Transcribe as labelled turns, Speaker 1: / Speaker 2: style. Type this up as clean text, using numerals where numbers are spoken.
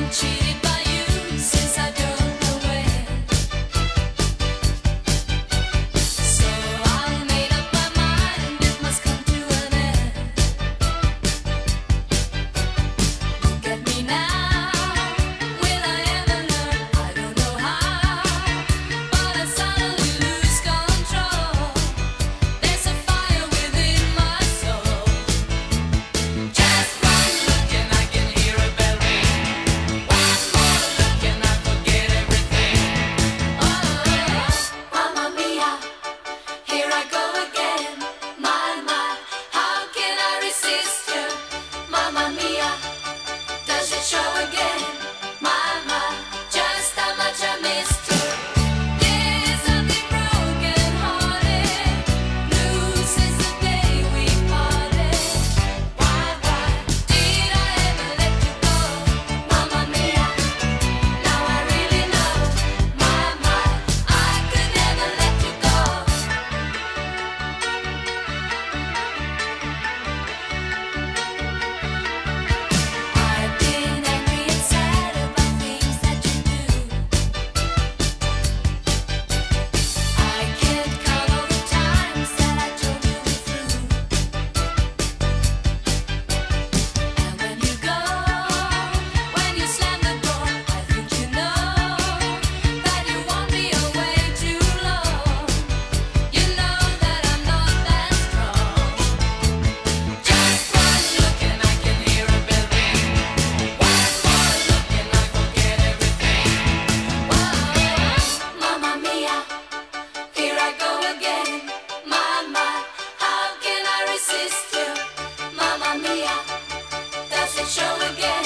Speaker 1: Cheated by you since I don't know when. So I made up my mind, it must come to an end. Look at me now, will I ever learn? I don't know how, but I suddenly lose control. There's a fire within my soul. Just one look and I can hear a bell ring. One more look and I forget everything. Oh, Mamma Mia, here I go again. My, how can I resist you? Mamma Mia, does it show again? My, just how much I missed you. Yes, I've been broken hearted, blue since the day we parted. Why did I ever let you go? Mamma Mia, now I really know. My, I could never let you go. I've been angry and sad about things that you do. I can't count all the times that I told you we're through. And when you go, when you slam the door, I think you know that you won't be away too long. You know that I'm not that strong. Just one look and I can hear a bell ring. One more look and I forget everything. Whoa, Mamma Mia, here I go again. My, how can I resist you? Mamma Mia, does it show again?